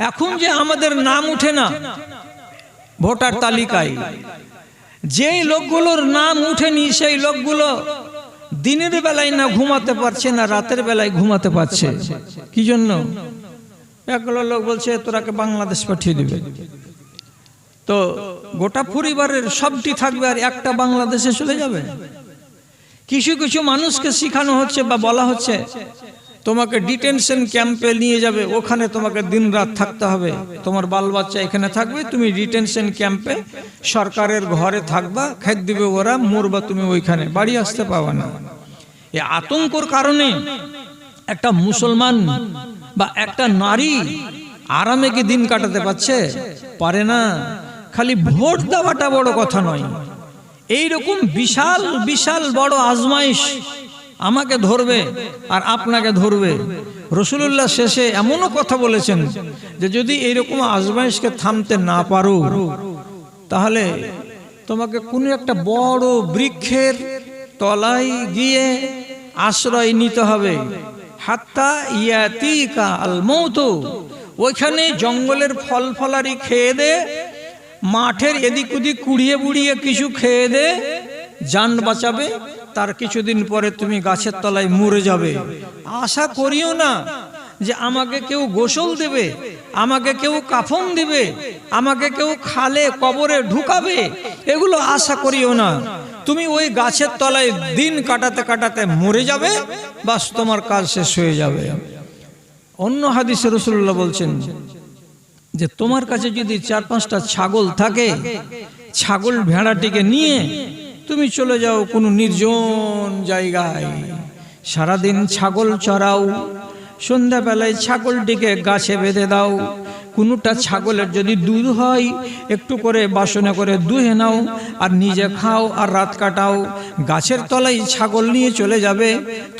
এখন যে আমাদের নাম উঠে না ভোটার তালিকায়, যেই লোকগুলোর নাম উঠেনি সেই লোকগুলো দিনের বেলায় না ঘুমাতে পারছে না রাতের বেলায় ঘুমাতে পারছে। কি জন্য? একগুলো লোক বলছে তোরাকে বাংলাদেশ পাঠিয়ে দিবে, তো গোটা পরিবারের সবটি থাকবে আর একটা বাংলাদেশে চলে যাবে। কিছু কিছু মানুষকে শেখানো হচ্ছে বা বলা হচ্ছে তোমাকে ডিটেনশন ক্যাম্পে নিয়ে যাবে, ওখানে তোমাকে দিন রাত থাকতে হবে, তোমার বাল বাচ্চা এখানে থাকবে, তুমি ডিটেনশন ক্যাম্পে সরকারের ঘরে থাকবা, খেতে দিবে ওরা, মরবা তুমি ওইখানে, বাড়ি আসতে পাবা না। এই আতঙ্কর কারণে একটা মুসলমান বা একটা নারী আরামে কি দিন কাটাতে পারে না। খালি ভোট দেওয়াটা বড় কথা নয়, এইরকম বিশাল বিশাল বড় আজমাইশ আমাকে ধরবে আর আপনাকে ধরবে। রাসূলুল্লাহ শেষে এমনও কথা বলেছেন যে যদি এইরকম আজমাইশকে থামতে না পারো তাহলে তোমাকে কোনো একটা বড় বৃক্ষের তলায় গিয়ে আশ্রয় নিতে হবে, হাত্তা ইয়াতিকা আল মউত। ওইখানে জঙ্গলের ফল ফলারি খেয়ে দে, মাঠের এদিক ওদিক কুড়িয়ে বুড়িয়ে কিছু খেয়ে দে, জান বাঁচাবে, তার কিছুদিন পরে তুমি গাছের তলায় মরে যাবে। আশা করিও না যে আমাকে কেউ গোসল দেবে, আমাকে কেউ কাফন দিবে, আমাকে কেউ খালে কবরে ঢুকাবে, এগুলো আশা করিও না। তুমি ওই গাছের তলায় দিন কাটাতে কাটাতে মরে যাবে, বাস তোমার কাজ শেষ হয়ে যাবে। অন্য হাদিসে রাসূলুল্লাহ বলছেন যে তোমার কাছে যদি 4-5টা ছাগল থাকে, ছাগল ভেড়াটিকে নিয়ে তুমি চলে যাও কোনো নির্জন জায়গায়, সারাদিন ছাগল চড়াও, সন্ধ্যাবেলায় ছাগলটিকে গাছে বেঁধে দাও। কোনোটা ছাগলের যদি দুধ হয় একটু করে বাসনে করে দুহে নাও আর নিজে খাও আর রাত কাটাও। গাছের তলায় ছাগল নিয়ে চলে যাবে,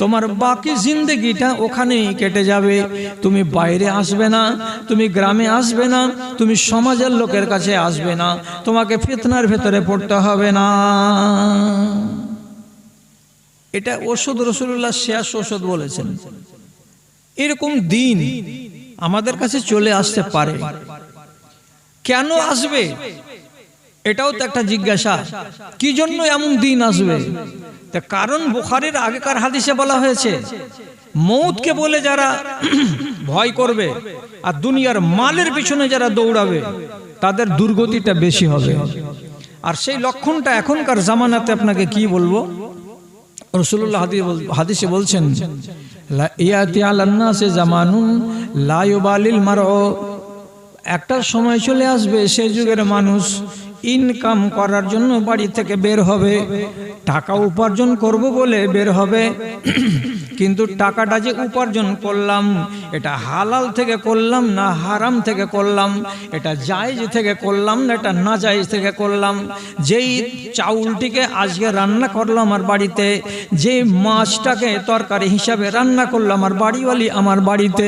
তোমার বাকি জিন্দগিটা ওখানেই কেটে যাবে। তুমি বাইরে আসবে না, তুমি গ্রামে আসবে না, তুমি সমাজের লোকের কাছে আসবে না, তোমাকে ফিতনার ভেতরে পড়তে হবে না। এটা ওষুধ, রাসূলুল্লাহ শেষ ওষুধ বলেছেন। এরকম দিন আমাদের কাছে চলে আসতে পারে, কেন আসবে এটাও তো একটা জিজ্ঞাসা। কি জন্য এমন দিন আসবে? কারণ বুখারীর আগেকার হাদিসে বলা হয়েছে মৌতকে বলে যারা ভয় করবে আর দুনিয়ার মালের পিছনে যারা দৌড়াবে তাদের দুর্গতিটা বেশি হবে। আর সেই লক্ষণটা এখনকার জামানাতে আপনাকে কি বলবো, রাসূলুল্লাহ হাদিসে বলছেন ইয়াতি আলান নাসে জামানুন লা ইউবালিল মারউ, একটা সময় চলে আসবে সেই যুগের মানুষ ইনকাম করার জন্য বাড়ি থেকে বের হবে, টাকা উপার্জন করব বলে বের হবে, কিন্তু টাকাটা যে উপার্জন করলাম এটা হালাল থেকে করলাম না হারাম থেকে করলাম, এটা জায়েজ থেকে করলাম না এটা নাজায়েজ থেকে করলাম। যেই চাউলটিকে আজকে রান্না করলাম আমার বাড়িতে, যে মাছটাকে তরকারি হিসাবে রান্না করলাম আমার বাড়িওয়ালি আমার বাড়িতে,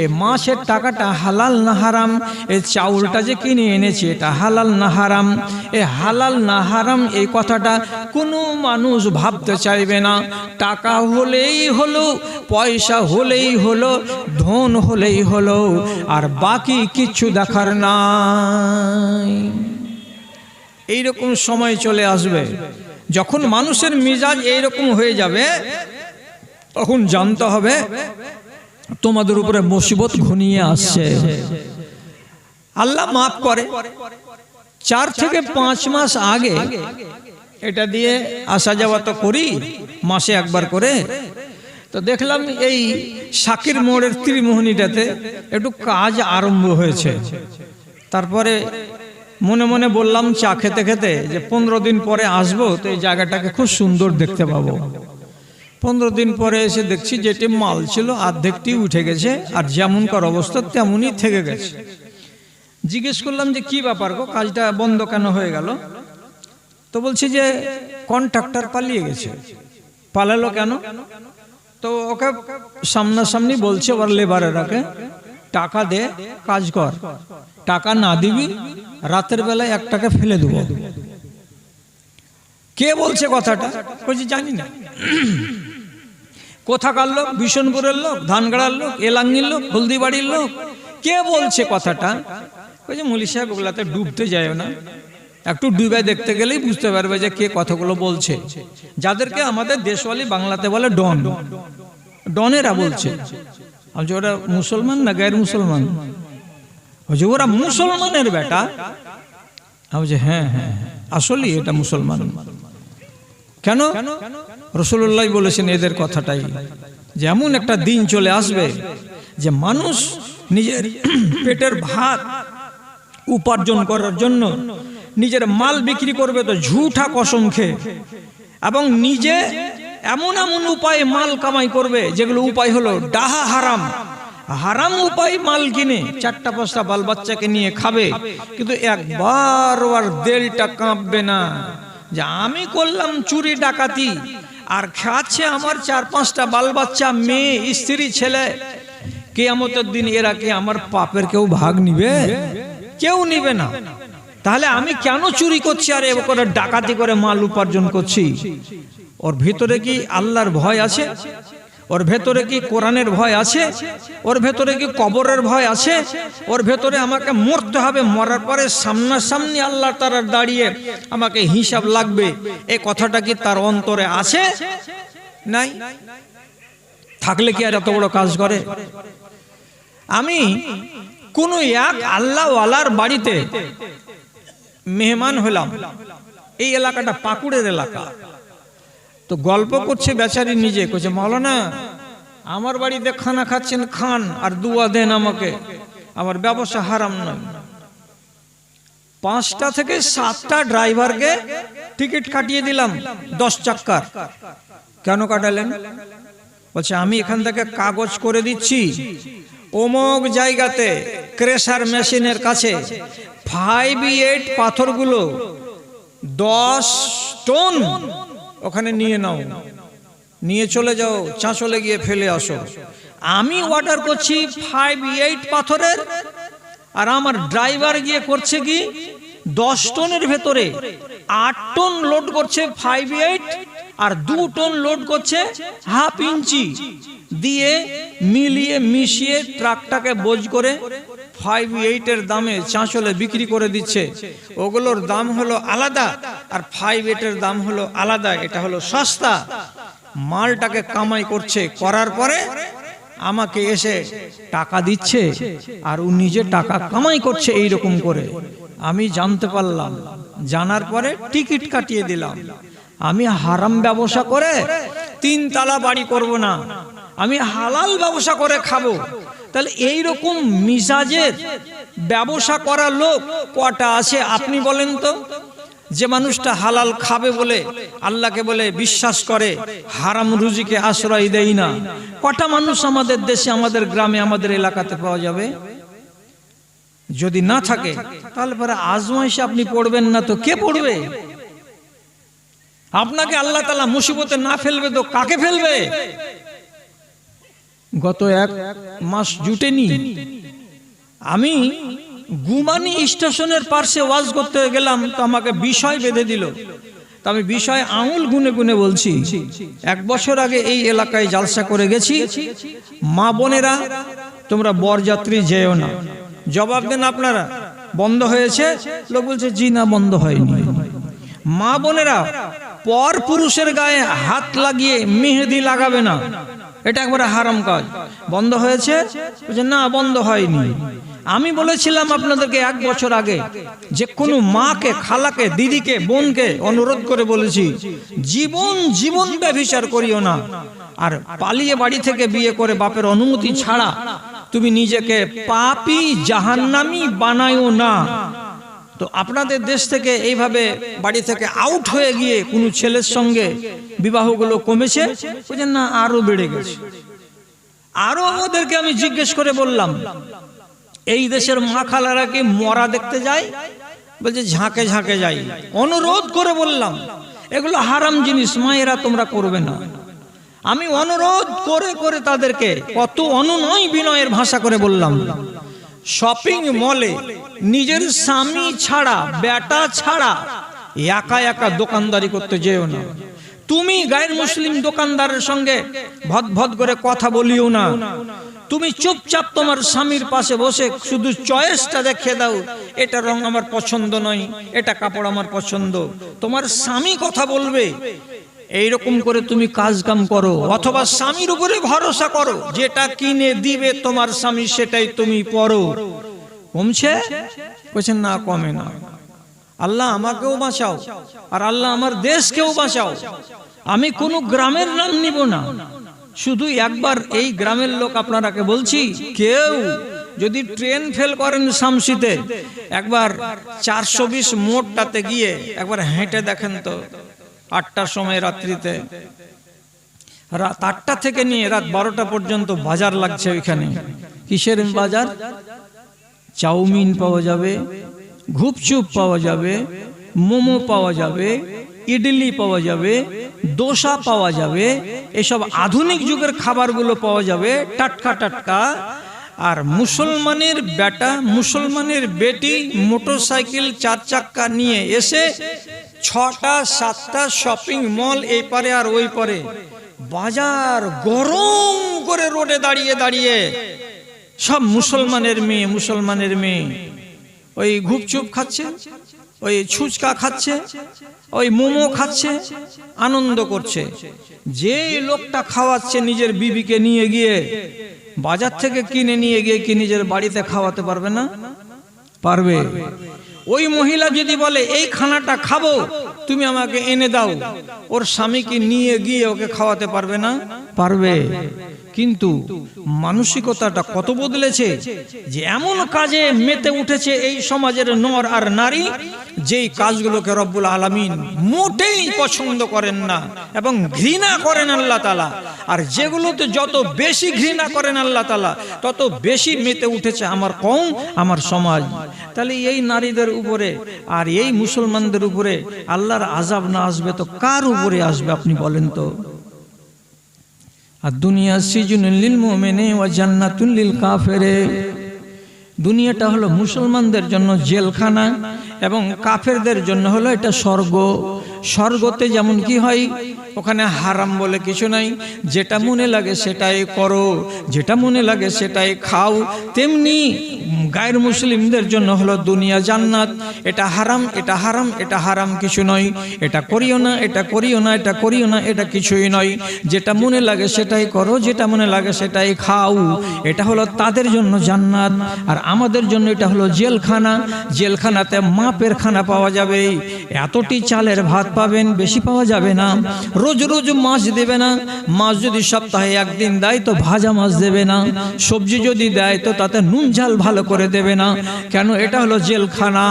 এই মাছের টাকাটা হালাল না হারাম, এই চাউলটা যে কিনে এনেছি এটা হালাল না হারাম। এই হালাল না হারাম এই কথাটা কোনো মানুষ ভাবতে চাইবে না। টাকা হলেই হলো, পয়সা হলেই হলো, ধন হলেই হলো, আর বাকি কিছু দেখার নাই। এইরকম সময় চলে আসবে যখন মানুষের মিজাজ এইরকম হয়ে যাবে, তখন জানতে হবে তোমাদের উপরে মুসিবত ঘনিয়ে আসছে। আল্লাহ মাফ করে। 4 থেকে 5 মাস আগে এটা দিয়ে আসা যাওয়া তো করি মাসে একবার করে, তো দেখলাম এই শাকির মোড়ের ত্রিমোহনীটাতে একটু কাজ আরম্ভ হয়েছে। তারপরে মনে মনে বললাম চা খেতে খেতে যে 15 দিন পরে আসবো, তো এই জায়গাটাকে খুব সুন্দর দেখতে পাবো। 15 দিন পরে এসে দেখছি যেটি মাল ছিল অর্ধেকটি উঠে গেছে, আর যেমনকার অবস্থা তেমনই থেকে গেছে। জিজ্ঞেস করলাম যে কি ব্যাপার গো, কাজটা বন্ধ কেন হয়ে গেল? তো বলছি যে কন্ট্রাক্টর পালিয়ে গেছে। পালালো কেন? তো ওকে সামনাসামনি বলছে ওর লেবারেরাকে টাকা দে কাজ কর, টাকা না দিবি রাতের বেলায় একটাকে ফেলে দেবো। কে বলছে কথাটা? বলছি জানি না। কোথাকার লোক? বিশনপুরের লোক, ধানগাড়ার লোক, এলাঙ্গির লোক, হলদিবাড়ির লোক, কে বলছে কথাটা? ওই যে মৌলী সাহেব, ওগুলাতে ডুবতে যায় না, একটু ডুবে দেখতে গেলেই বুঝতে পারবে যে কে কথাগুলো বলছে। যাদেরকে আমাদের দেশওয়ালি বাংলাতে বলে ডন, ডনেরা বলছে। যে ওরা মুসলমান না গায়ের মুসলমান? যে ওরা মুসলমানের বেটা। যে হ্যাঁ হ্যাঁ আসলে এটা মুসলমান। কেন? রাসূলুল্লাহ বলেছেন এদের কথাটাই, যে এমন একটা দিন চলে আসবে যে মানুষ নিজের পেটের ভাত উপার্জন করার জন্য নিজের মাল বিক্রি করবে তো ঝুঠা কসম খেয়ে, এবং নিজে এমন এমন উপায়ে মাল কামাই করবে যেগুলো উপায় হলো ডাহা হারাম, হারাম উপায় মাল কিনে 4-5টা বাল বাচ্চাকে নিয়ে খাবে, কিন্তু একবার ওর দিলটা কাঁপবে না যে আমি করলাম চুরি ডাকাতি আর খাচ্ছে আমার 4-5টা বাল বাচ্চা, মেয়ে, স্ত্রী, ছেলে। কিয়ামতের দিন এরা কি আমার পাপের কেউ ভাগ নিবে? কেউ নিবে না। তাহলে আমি কেন চুরি করছি আর এবার করে ডাকাতি করে মাল উপার্জন করছি? ওর ভিতরে কি আল্লাহর ভয় আছে? ওর ভেতরে কি কোরআনের ভয় আছে? ওর ভেতরে কি কবরের ভয় আছে? ওর ভেতরে আমাকে মরতে হবে, মরার পরে সামনাসামনি আল্লাহ তাআলা দাঁড়িয়ে আমাকে হিসাব লাগবে, এই কথাটা কি তার অন্তরে আছে? নাই। থাকলে কি আর এত বড় কাজ করে? আমি কোন এক আল্লাহওয়ালার বাড়িতে মেহমান হলাম। এই এলাকাটা পাকুড়ের এলাকা। তো গল্প করছে বেচারি, নিজে কইছে মাওলানা আমার বাড়িতে খানা খাচ্ছেন, খান আর দুয়া দেন আমাকে, আমার ব্যবসা হারাম নয়। 5টা থেকে 7টা ড্রাইভারকে টিকিট কাটিয়ে দিলাম 10 চাক্কার। কেন কাটালেন? বলছে আমি এখান থেকে কাগজ করে দিচ্ছি, অমুক জায়গাতে ক্রেশার মেশিনের কাছে 5-8 পাথরগুলো 10 টন ওখানে নিয়ে নাও, নিয়ে চলে যাও, চাঁচলে গিয়ে ফেলে আসো। আমি অর্ডার করছি 5-8 পাথরের, আর আমার ড্রাইভার গিয়ে করছে কি 10 টনের ভেতরে 8 টন লোড করছে 5-8, আর 2 টন লোড করছে 1/2 ইঞ্চি দিয়ে মিলিয়ে মিশিয়ে ট্রাকটাকে বোঝ করে 5-8 এর দামে চাঁচলে বিক্রি করে দিচ্ছে। ওগুলোর দাম হলো আলাদা আর 5-8 এর দাম হলো আলাদা। এটা হলো সস্তা। মালটাকে কামাই করছে, করার পরে আমাকে এসে টাকা দিচ্ছে, আর ও নিজে টাকা কামাই করছে এই রকম করে। আমি জানতে পারলাম, জানার পরে টিকিট কাটিয়ে দিলাম। আমি হারাম ব্যবসা করে 3 তালা বাড়ি করব না, আমি হালাল ব্যবসা করে খাবো। তাহলে এই রকম মিজাজের ব্যবসা করা লোক কটা আছে আপনি বলেন তো? যে মানুষটা হালাল খাবে বলে আল্লাহকে বলে বিশ্বাস করে, হারাম রুজিকে আশ্রয় দেয় না, কটা মানুষ আমাদের দেশে, আমাদের গ্রামে, আমাদের এলাকাতে পাওয়া যাবে? যদি না থাকে তাহলে পরে আজমাইশে আপনি পড়বেন না তো কে পড়বে? আপনাকে আল্লাহ তাআলা মুসিবতে না ফেলবে তো কাকে ফেলবে? গত 1 মাস জুটেনি, আমি গুমানি স্টেশনের পাশে ওয়াজ করতে গেলাম, তো আমাকে বিষয় বেঁধে দিল। তো আমি বিষয় আঙুল গুনে গুনে বলছি। 1 বছর আগে এই এলাকায় জালসা করে গেছি। মা বোনেরা তোমরা বরযাত্রী যেও না। জবাব দেন আপনারা, বন্ধ হয়েছে? লোক বলছে জি না, বন্ধ হয়নি। মা বোনেরা পর পুরুষের গায়ে হাত লাগিয়ে মেহেদি লাগাবে না, এটা একবারে হারাম কাজ। বন্ধ হয়েছে? বলছে না, বন্ধ হয়নি। আমি বলেছিলাম আপনাদেরকে 1 বছর আগে, যে কোনো মাকে, খালাকে, দিদিকে, বোনকে অনুরোধ করে বলেছি, জীবন ব্যভিচার করিও না। আর পালিয়ে বাড়ি থেকে বিয়ে করে বাপের অনুমতি ছাড়া তুমি নিজেকে পাপী জাহান্নামী বানায়ও না। তো আপনাদের দেশ থেকে এইভাবে বাড়ি থেকে আউট হয়ে গিয়ে কোন ছেলের সঙ্গে বিবাহগুলো কমেছে? বুঝেন না, আরো বেড়ে গেছে। আরো আমাদেরকে আমি জিজ্ঞেস করে বললাম, এই দেশের মা খালারা কি মরা দেখতে যায়? বলছে ঝাঁকে ঝাঁকে যাই। অনুরোধ করে বললাম এগুলো হারাম জিনিস, মায়েরা তোমরা করবে না। আমি অনুরোধ করে করে তাদেরকে কত অনুনয় বিনয়ের ভাষা করে বললাম, শপিং মলে নিজের স্বামী ছাড়া, বেটা ছাড়া একা একা দোকানদারি করতে যেও না। তুমি গায়ের মুসলিম দোকানদারের সঙ্গে ভদ ভদ করে কথা বলিও না। তুমি চুপচাপ তোমার স্বামীর পাশে বসে শুধু চয়েসটা দেখিয়ে দাও, এটা রং আমার পছন্দ নয়, এটা কাপড় আমার পছন্দ, তোমার স্বামী কথা বলবে, এইরকম করে তুমি কাজ কাম করো। অথবা স্বামীর উপরে ভরসা করো, যেটা কিনে দিবে তোমার স্বামী সেটাই তুমি পরো। কমছে? বলছেন না, কমে না। আল্লাহ আমাকেও বাঁচাও আর আল্লাহ আমার দেশকেও বাঁচাও। আমি কোনো গ্রামের নাম নিব না, শুধু একবার এই গ্রামের লোক আপনারাকে বলছি, কেউ যদি ট্রেন ফেল করেন শামসিতে, একবার 420 মোড়টাতে গিয়ে একবার হেঁটে দেখেন তো। 8টার সময় রাত্রিতে, রাত 8টা থেকে নিয়ে রাত 12টা পর্যন্ত বাজার লাগছে ওইখানে। কিসের বাজার? চাউমিন পাওয়া যাবে, ঘুপচুপ পাওয়া যাবে, মোমো পাওয়া যাবে, ইডলি পাওয়া যাবে, দোসা পাওয়া যাবে, এসব আধুনিক যুগের খাবারগুলো পাওয়া যাবে টাটকা টাটকা। আর মুসলমানের বেটা, মুসলমানের বেটি মোটরসাইকেল 4 চাক্কা নিয়ে এসে 6টা 7টা শপিং মল এই পারে আর ওই পারে, বাজার গরম করে রোডে দাঁড়িয়ে দাঁড়িয়ে সব মুসলমানের মেয়ে, মুসলমানের মেয়ে ওই ঘুপচুপ খাচ্ছে, ওই ছুচকা খাচ্ছে, ওই মোমো খাচ্ছে, আনন্দ করছে। যে লোকটা খাওয়াচ্ছে নিজের বিবিকে নিয়ে গিয়ে বাজার থেকে কিনে নিয়ে গিয়ে কি নিজের বাড়িতে খাওয়াতে পারবে না? পারবে। ওই মহিলা যদি বলে এই খানাটা খাবো, তুমি আমাকে এনে দাও, ওর স্বামীকে নিয়ে গিয়ে ওকে খাওয়াতে পারবে না? পারবে। কিন্তু মানসিকতাটা কত বদলেছে, যে এমন কাজে মেতে উঠেছে এই সমাজের নর আর নারী, যেই কাজগুলোকে রব্বুল আলামিন মোটেই পছন্দ করেন না এবং ঘৃণা করেন আল্লাহ তাআলা। আর যেগুলোতে যত বেশি ঘৃণা করেন আল্লাহ তাআলা, তত বেশি মেতে উঠেছে আমার কওম, আমার সমাজ। তাহলে এই নারীদের উপরে আর এই মুসলমানদের উপরে আল্লাহর আযাব না আসবে তো কার উপরে আসবে আপনি বলেন তো? আর দুনিয়া সিজনুল লিল মুমিনি ওয়া জান্নাতুল লিল কাফিরে। দুনিয়াটা হলো মুসলমানদের জন্য জেলখানা এবং কাফেরদের জন্য হলো এটা স্বর্গ। স্বর্গতে যেমন কি হয়, ওখানে হারাম বলে কিছু নাই, যেটা মনে লাগে সেটাই করো, যেটা মনে লাগে সেটাই খাও। তেমনি গায়ের মুসলিমদের জন্য হলো দুনিয়া জান্নাত। এটা হারাম, এটা হারাম, এটা হারাম কিছু নয়, এটা করিও না, এটা করিও না, এটা করিও না, এটা কিছুই নয়। যেটা মনে লাগে সেটাই করো, যেটা মনে লাগে সেটাই খাও। এটা হলো তাদের জন্য জান্নাত। আর আমাদের জন্য এটা হলো জেলখানা। জেলখানাতে মাপের খানা পাওয়া যাবে, এতটি চালের ভাত পাবেন, বেশি পাওয়া যাবে না। রোজ রোজ মাছ দেবে না, মাছ যদি সপ্তাহে একদিন দেয় তো ভাজা মাছ দেবে না, সবজি যদি দেয় তো তাতে নুন ঝাল ভালো করে দেবে না। কেন? এটা হলো জেলখানা।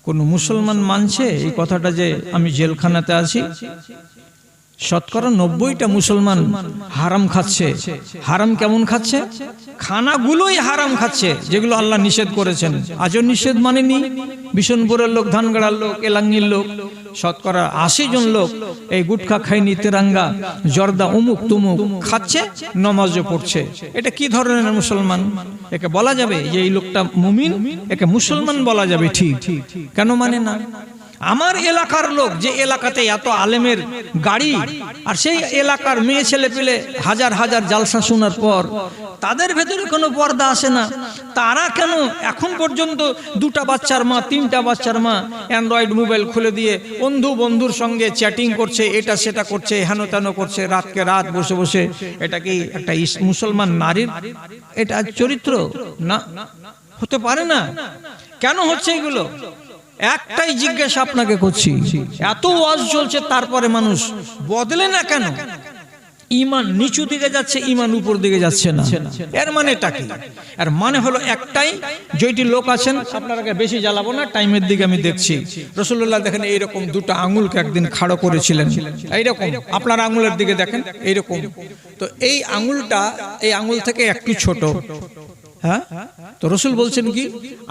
কোন মুসলমান মানছে এই কথাটা যে আমি জেলখানাতে আছি? শতকরা 90টা মুসলমান হারাম খাচ্ছে। হারাম কেমন খাচ্ছে? খানাগুলোই হারাম খাচ্ছে, যেগুলো আল্লাহ নিষেধ করেছেন। আজও নিষেধ মানেনি। বিশনপুরের লোক, ধানগড়ার লোক, এলাঙ্গির লোক, শতকরা 80 জন লোক এই গুটখা খাইনি, তেরাঙ্গা, জর্দা, অমুক তুমুক খাচ্ছে, নমাজও পড়ছে। এটা কি ধরনের মুসলমান? একে বলা যাবে যে এই লোকটা মুমিন? একে মুসলমান বলা যাবে? ঠিক। কেন মানে না? আমার এলাকার লোক, যে এলাকাতে এত আলেমের গাড়ি, আর সেই এলাকার মেয়ে ছেলে পেলে হাজার হাজার জালসা শোনার পর তাদের ভেতরে কোনো পর্দা আসে না। তারা কেন এখন পর্যন্ত 2টা বাচ্চার মা, 3টা বাচ্চার মা অ্যান্ড্রয়েড মোবাইল খুলে দিয়ে বন্ধুর সঙ্গে চ্যাটিং করছে, এটা সেটা করছে, হেন তেন করছে, রাতকে রাত বসে বসে? এটা কি একটা মুসলমান নারীর এটা চরিত্র? না, হতে পারে না। কেন হচ্ছে এগুলো? একটাই জিজ্ঞাসা আপনাকে করছি, এত ওয়াজ চলছে তারপরে মানুষ বদলে না কেন? ঈমান নিচু দিকে যাচ্ছে, ঈমান উপর দিকে যাচ্ছে না। এর মানেটা কি? এর মানে হলো একটাই, যেটি লোক আছেন, আপনারা বেশি জ্বালাবো না, টাইমের দিকে আমি দেখছি। রাসূলুল্লাহ দেখেন এইরকম 2টা আঙুলকে একদিন খাড়ো করেছিলেন, এইরকম। আপনার আঙুলের দিকে দেখেন, এইরকম। তো এই আঙুলটা, এই আঙুল থেকে একটু ছোট, হ্যাঁ? তো রাসূল বলছেন কি,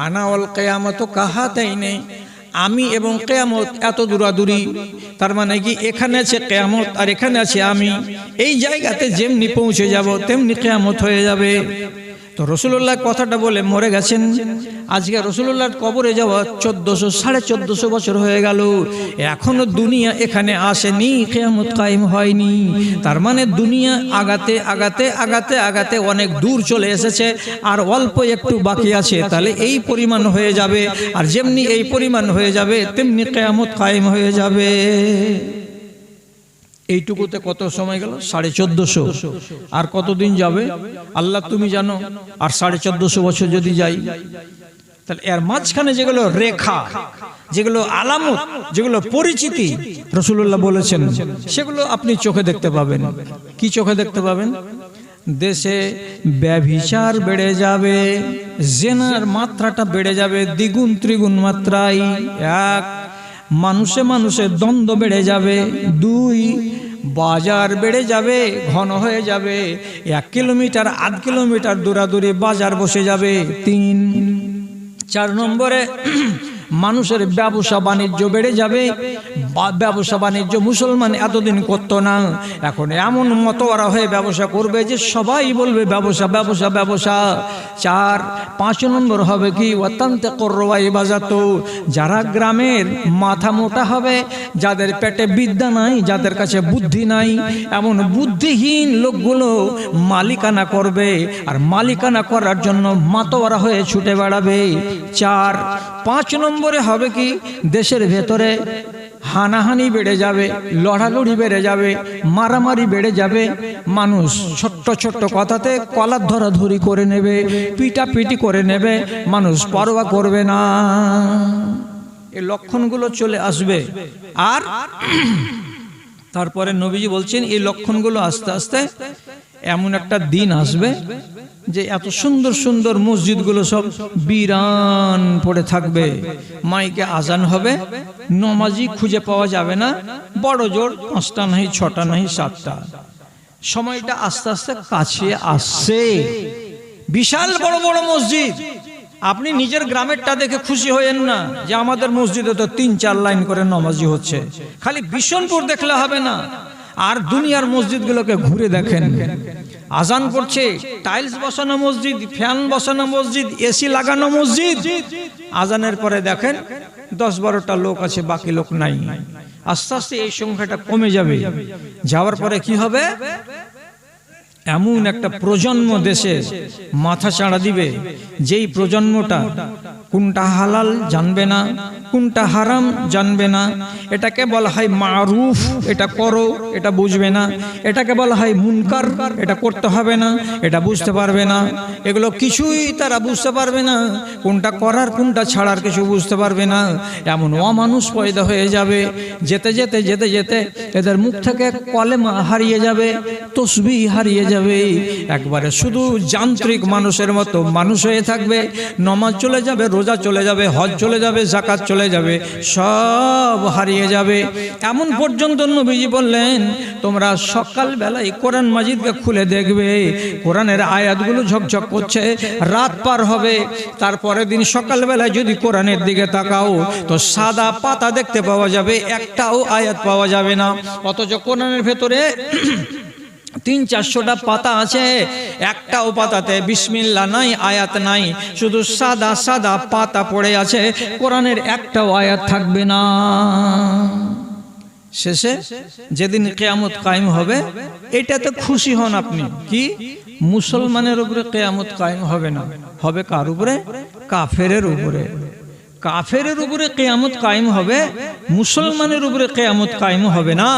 আনা ওয়াল কিয়ামাতু কাহাতাইনি, আমি এবং কিয়ামত এত দূরাদূরি। তার মানে কি, এখানে আছে কিয়ামত আর এখানে আছে আমি। এই জায়গাতে যেমনি পৌঁছে যাব তেমনি কিয়ামত হয়ে যাবে। তো তো রসুল্লাহ কথাটা বলে মরে গেছেন। আজকে রসুল্লাহর কবরে যাওয়া 1400-1450 বছর হয়ে গেল, এখনো দুনিয়া এখানে আসেনি, কিয়ামত কায়েম হয়নি। তার মানে দুনিয়া আগাতে আগাতে আগাতে আগাতে অনেক দূর চলে এসেছে, আর অল্প একটু বাকি আছে। তাহলে এই পরিমাণ হয়ে যাবে, আর যেমনি এই পরিমাণ হয়ে যাবে তেমনি কিয়ামত কায়েম হয়ে যাবে। এইটুকুতে কত সময় গেল? 1450। আর কতদিন যাবে আল্লাহ তুমি জানো। আর 1450 বছর যদি যাই, তাহলে এর মাঝখানে যেগুলো রেখা, যেগুলো আলামত, যেগুলো পরিচিতি রাসূলুল্লাহ বলেছেন, সেগুলো আপনি চোখে দেখতে পাবেন। কি চোখে দেখতে পাবেন? দেশে ব্যভিচার বেড়ে যাবে, জেনার মাত্রাটা বেড়ে যাবে দ্বিগুণ ত্রিগুণ মাত্রায়। এক, মানুষে মানুষে দ্বন্দ্ব বেড়ে যাবে। দুই, বাজার বেড়ে যাবে, ঘন হয়ে যাবে, 1 কিলোমিটার 8 কিলোমিটার দূরাদূরি বাজার বসে যাবে। 3, 4 নম্বরে মানুষের ব্যবসা বাণিজ্য বেড়ে যাবে। ব্যবসা বাণিজ্য মুসলমান এতদিন করতো না, এখন এমন মতওয়ারা হয়ে ব্যবসা করবে যে সবাই বলবে ব্যবসা ব্যবসা ব্যবসা। 4, 5 নম্বর হবে কি? অত্যন্ত করওয়াই বাজাতো, যারা গ্রামের মাথা মোটা হবে, যাদের পেটে বিদ্যা নাই, যাদের কাছে বুদ্ধি নাই, এমন বুদ্ধিহীন লোকগুলো মালিকানা করবে, আর মালিকানা করার জন্য মাতোয়ারা হয়ে ছুটে বেড়াবে। 4, 5 নম্বরে হবে কি? দেশের ভেতরে হানাহানি বেড়ে যাবে, লড়ালড়ি বেড়ে যাবে, মারামারি বেড়ে যাবে। মানুষ ছোট্ট ছোট্ট কথাতে কলার ধরাধরি করে নেবে, পিটাপিটি করে নেবে, মানুষ পরোয়া করবে না। এই লক্ষণগুলো চলে আসবে। আর তারপরে নবীজি বলছেন এই লক্ষণগুলো আস্তে আস্তে এমন একটা দিন আসবে যে এত সুন্দর সুন্দর মসজিদগুলো সব বিরান পড়ে থাকবে, মাইকে আজান হবে, নমাজি খুঁজে পাওয়া যাবে না। বড় জোর 5টা নাই, 6টা নাই, 7টা। সময়টা আস্তে আস্তে কাছে আসছে। বিশাল বড় বড় মসজিদ, আপনি নিজের গ্রামেরটা দেখে খুশি হয়েন না যে আমাদের মসজিদে তো 3-4 লাইন করে নমাজি হচ্ছে। খালি বিশনপুর দেখলে হবে না, আর দুনিয়ার মসজিদগুলোকে ঘুরে দেখেন। আজান করছে, টাইলস বসানো মসজিদ, ফ্যান বসানো মসজিদ, এসি লাগানো মসজিদ। আজানের পরে দেখেন 10-12টা লোক আছে, বাকি লোক নাই। আস্তে আস্তে এই সংখ্যাটা কমে যাবে। যাওয়ার পরে কি হবে? এমন একটা প্রজন্ম দেশে মাথা চাড়া দিবে, যেই প্রজন্মটা কোনটা হালাল জানবে না, কোনটা হারাম জানবে না। এটাকে বলা হয় মারুফ, এটা করো, এটা বুঝবে না। এটাকে বলা হয় মুনকার, এটা করতে হবে না, এটা বুঝতে পারবে না। এগুলো কিছুই তারা বুঝতে পারবে না, কোনটা করার কোনটা ছাড়ার কিছু বুঝতে পারবে না। এমন অমানুষ পয়দা হয়ে যাবে। যেতে যেতে যেতে যেতে এদের মুখ থেকে কলেমা হারিয়ে যাবে, তসবিহ হারিয়ে যাবে। একবারে শুধু যান্ত্রিক মানুষের মতো মানুষ হয়ে থাকবে। নমাজ চলে যাবে, রোজা চলে যাবে, হজ চলে যাবে, যাকাত চলে যাবে, সব হারিয়ে যাবে। এমন পর্যন্ত নবীজি বললেন, তোমরা সকাল বেলায় কোরআন মাজিদকে খুলে দেখবে, কোরআনের আয়াতগুলো ঝকঝক করছে। রাত পার হবে, তারপরের দিন সকাল বেলায় যদি কোরআনের দিকে তাকাও তো সাদা পাতা দেখতে পাওয়া যাবে, একটাও আয়াত পাওয়া যাবে না। অথচ কোরআনের ভেতরে 300-400টা পাতা আছে, একটাও পাতাতে বিসমিল্লাহ নাই, আয়াত নাই, শুধু সাদা সাদা পাতা পড়ে আছে, কোরআনের একটাও আয়াত থাকবে না। শেষে যেদিন কিয়ামত কায়েম হবে, এটাতে খুশি হন আপনি। কি? মুসলমানের উপরে কিয়ামত কায়েম হবে না, হবে কার উপরে? কাফেরের উপরে। কাফেরের উপরে কিয়ামত কায়েম হবে, মুসলমানের উপরে কিয়ামত কায়েম হবে না।